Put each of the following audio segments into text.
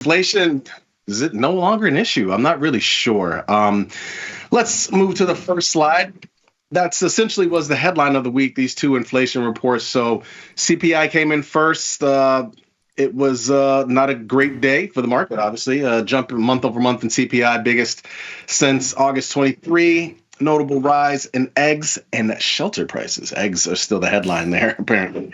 Inflation, is it no longer an issue? I'm not really sure. Let's move to the first slide. That's essentially was the headline of the week, these two inflation reports. So CPI came in first. It was not a great day for the market, obviously. Jump month over month in CPI, biggest since August 23. Notable rise in eggs and shelter prices. Eggs are still the headline there, apparently.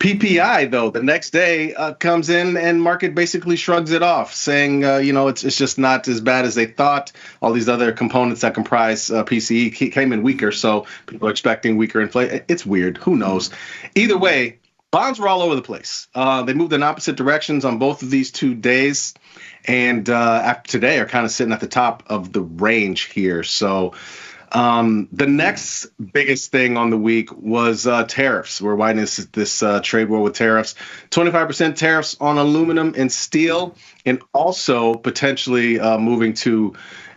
PPI, though, the next day comes in and market basically shrugs it off, saying, it's just not as bad as they thought. All these other components that comprise PCE came in weaker, so people are expecting weaker inflation. It's weird. Who knows? Either way, bonds were all over the place. They moved in opposite directions on both of these 2 days, and after today are kind of sitting at the top of the range here. So the next biggest thing on the week was tariffs. We're widening this trade war with tariffs. 25% tariffs on aluminum and steel, and also potentially moving to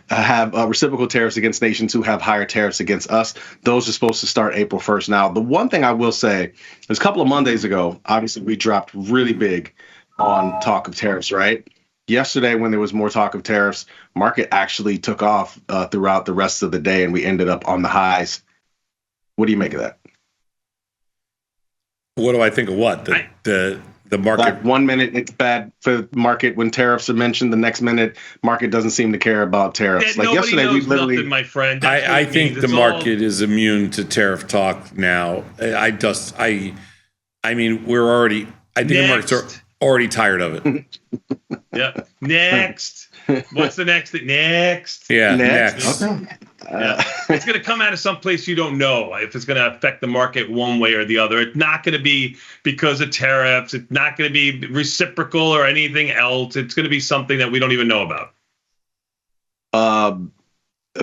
have reciprocal tariffs against nations who have higher tariffs against us. Those are supposed to start April 1st. Now, the one thing I will say is a couple of Mondays ago, obviously we dropped really big on talk of tariffs, right? Yesterday, when there was more talk of tariffs, market actually took off throughout the rest of the day, and we ended up on the highs. What do you make of that? What do I think of what? The market? Like 1 minute, it's bad for the market when tariffs are mentioned. The next minute, market doesn't seem to care about tariffs. Yeah, like yesterday, we literally. Nothing, my friend. I think the market is immune to tariff talk now. I mean, we're already. I think the market's already tired of it. Yeah. Next. What's the next thing? Next. Yeah. Next. Okay. It's going to come out of some place you don't know if it's going to affect the market one way or the other. It's not going to be because of tariffs. It's not going to be reciprocal or anything else. It's going to be something that we don't even know about.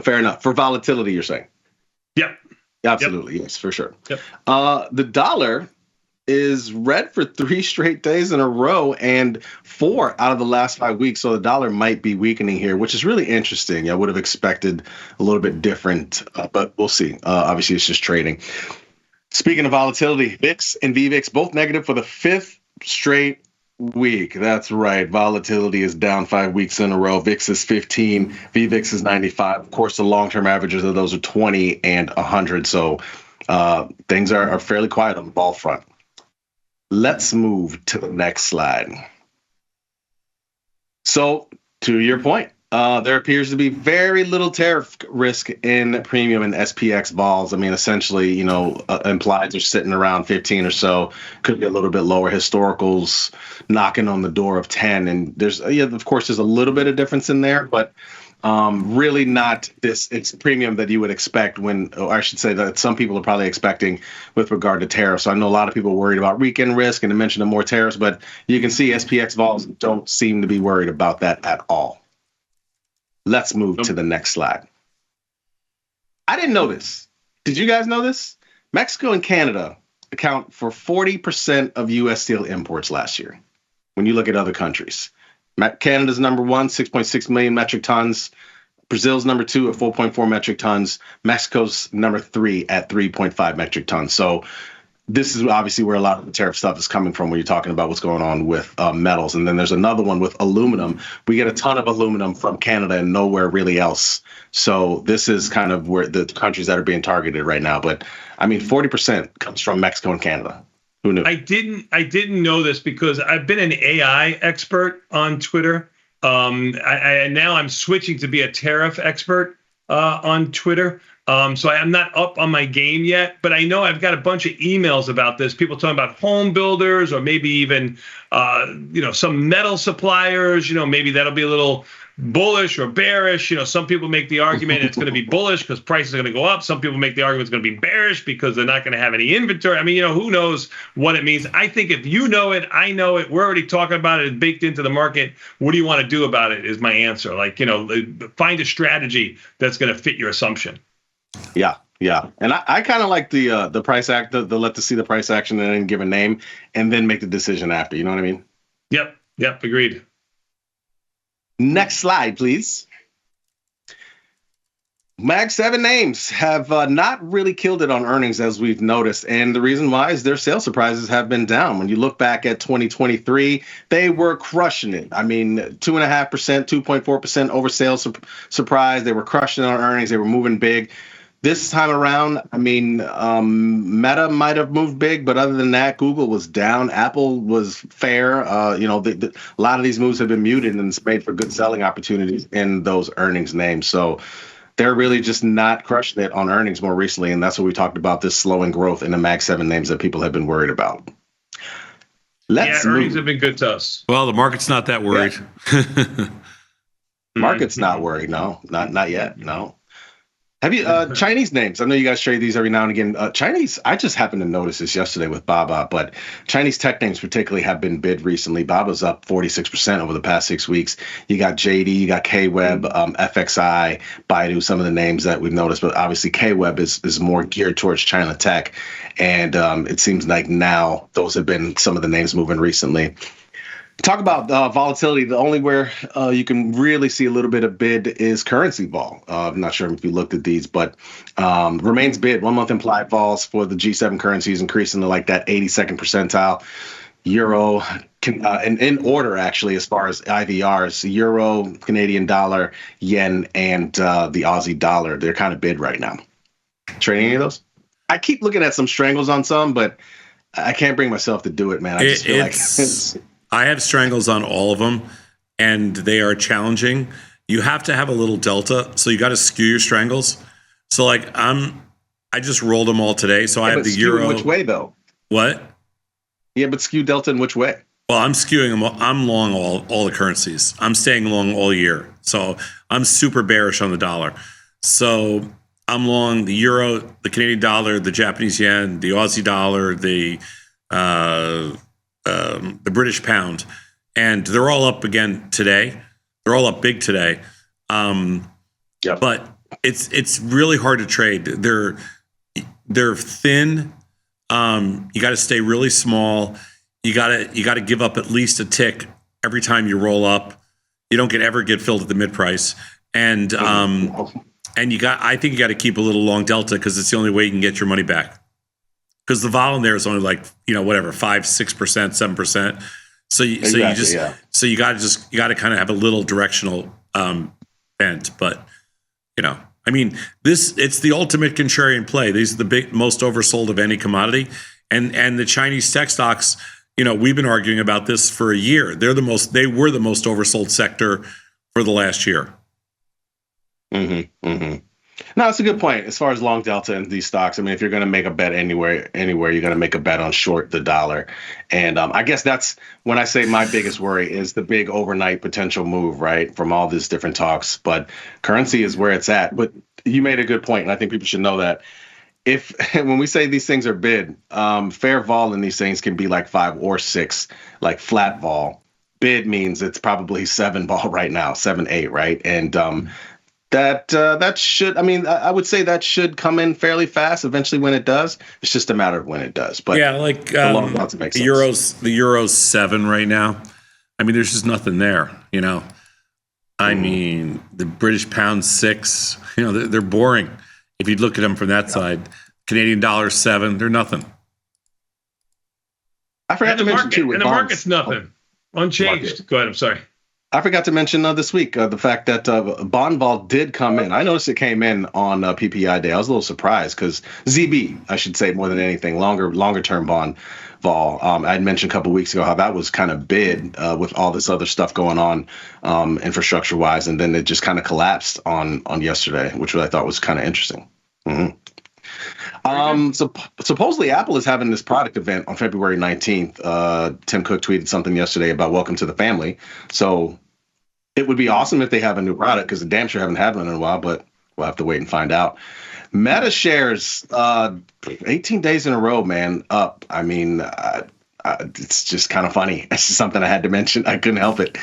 Fair enough. For volatility, you're saying? Yep. Absolutely. Yep. Yes, for sure. Yep. The dollar is red for 3 straight days in a row and 4 out of the last 5 weeks. So the dollar might be weakening here, which is really interesting. I would have expected a little bit different, but we'll see. Obviously, it's just trading. Speaking of volatility, VIX and VVIX both negative for the 5th straight week. That's right. Volatility is down 5 weeks in a row. VIX is 15. VVIX is 95. Of course, the long-term averages of those are 20 and 100. So things are fairly quiet on the ball front. Let's move to the next slide. So, to your point, there appears to be very little tariff risk in premium and SPX vols. I mean, essentially, implieds are sitting around 15 or so, could be a little bit lower. Historicals knocking on the door of 10. And there's, of course, there's a little bit of difference in there, but really not this. It's premium that you would expect or I should say that some people are probably expecting with regard to tariffs. So I know a lot of people are worried about weekend risk and the mention of more tariffs, but you can see SPX vols don't seem to be worried about that at all. Let's move to the next slide. I didn't know this. Did you guys know this? Mexico and Canada account for 40% of U.S. steel imports last year. When you look at other countries. Canada's number 1, 6.6 million metric tons. Brazil's number 2 at 4.4 metric tons. Mexico's number 3 at 3.5 metric tons. So this is obviously where a lot of the tariff stuff is coming from when you're talking about what's going on with metals. And then there's another one with aluminum. We get a ton of aluminum from Canada and nowhere really else. So this is kind of where the countries that are being targeted right now. But I mean, 40% comes from Mexico and Canada. Who knew? I didn't know this because I've been an AI expert on Twitter. Now I'm switching to be a tariff expert on Twitter. So I'm not up on my game yet, but I know I've got a bunch of emails about this. People talking about home builders or maybe even, some metal suppliers, maybe that'll be a little bullish or bearish. Some people make the argument it's going to be bullish because prices are going to go up. Some people make the argument it's going to be bearish because they're not going to have any inventory. I mean, who knows what it means? I think if you know it, I know it. We're already talking about it. It's baked into the market. What do you want to do about it is my answer. Find a strategy that's going to fit your assumption. Yeah. And I kind of like the price act, the let to see the price action and then give a name and then make the decision after. You know what I mean? Yep. Agreed. Next slide, please. Mag 7 names have not really killed it on earnings, as we've noticed. And the reason why is their sales surprises have been down. When you look back at 2023, they were crushing it. I mean, 2.5%, 2.4% over sales surprise. They were crushing it on earnings. They were moving big. This time around, I mean, Meta might have moved big, but other than that, Google was down. Apple was fair. A lot of these moves have been muted, and it's made for good selling opportunities in those earnings names. So they're really just not crushing it on earnings more recently, and that's what we talked about, this slowing growth in the Mag 7 names that people have been worried about. Earnings have been good to us. Well, the market's not that worried. Yeah. Market's not worried, no. Not yet, no. Have you Chinese names? I know you guys trade these every now and again. Chinese, I just happened to notice this yesterday with Baba, but Chinese tech names particularly have been bid recently. Baba's up 46% over the past 6 weeks. You got JD, you got KWeb, FXI, Baidu, some of the names that we've noticed, but obviously KWeb is more geared towards China tech, and it seems like now those have been some of the names moving recently. Talk about volatility. The only where you can really see a little bit of bid is currency vol. I'm not sure if you looked at these, but remains bid. 1 month implied vols for the G7 currencies increasing to like that 82nd percentile. Euro, and in order actually as far as IVRs, Euro, Canadian dollar, yen, and the Aussie dollar. They're kind of bid right now. Trading any of those? I keep looking at some strangles on some, but I can't bring myself to do it, man. I just feel like I have strangles on all of them, and they are challenging. You have to have a little delta, so you got to skew your strangles. So like I just rolled them all today. So I have the euro. In which way though? What? Yeah, but skew delta in which way? Well, I'm skewing them. I'm long all the currencies. I'm staying long all year. So I'm super bearish on the dollar. So I'm long the euro, the Canadian dollar, the Japanese yen, the Aussie dollar, the British pound, and they're all up again today. They're all up big today. Yep. But it's really hard to trade. They're thin. You got to stay really small. You got to give up at least a tick every time you roll up. You don't ever get filled at the mid price, and I think you got to keep a little long delta because it's the only way you can get your money back. Because the vol in there is only like 5%, 6%, 7%. So you got to kind of have a little directional bent. But I mean, it's the ultimate contrarian play. These are the most oversold of any commodity, and the Chinese tech stocks. We've been arguing about this for a year. They were the most oversold sector for the last year. Mm-hmm. Mm-hmm. No, it's a good point as far as long delta in these stocks. I mean, if you're going to make a bet anywhere, you're going to make a bet on short the dollar. And I guess that's when I say my biggest worry is the big overnight potential move, right, from all these different talks. But currency is where it's at. But you made a good point, and I think people should know that. When we say these things are bid, fair vol in these things can be like 5 or 6, like flat vol. Bid means it's probably 7 vol right now, 7, 8, right? And that should, I would say that should come in fairly fast eventually when it does. It's just a matter of when it does. But yeah, like the euro's 7 right now. I mean, there's just nothing there, I mean, the British pound 6, they're boring. If you look at them from that side, Canadian dollar 7, they're nothing. I forgot to mention too. And the market's nothing. Unchanged. Go ahead. I'm sorry. I forgot to mention this week the fact that bond vol did come in. I noticed it came in on PPI day. I was a little surprised because ZB, I should say more than anything, longer term bond vol. I had mentioned a couple of weeks ago how that was kind of bid with all this other stuff going on infrastructure wise, and then it just kind of collapsed on yesterday, which I thought was kind of interesting. Mm-hmm. So supposedly Apple is having this product event on February 19th. Tim Cook tweeted something yesterday about welcome to the family. So it would be awesome if they have a new product because the damn sure haven't had one in a while, but we'll have to wait and find out. Meta shares 18 days in a row, man, up. I mean, it's just kind of funny. It's just something I had to mention. I couldn't help it.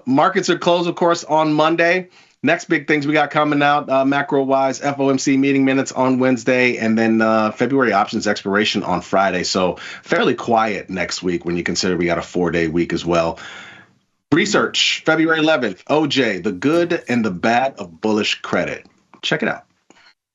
Markets are closed, of course, on Monday. Next big things we got coming out, macro-wise, FOMC meeting minutes on Wednesday, and then February options expiration on Friday. So fairly quiet next week when you consider we got a 4-day week as well. Research, February 11th, OJ, the good and the bad of bullish credit. Check it out.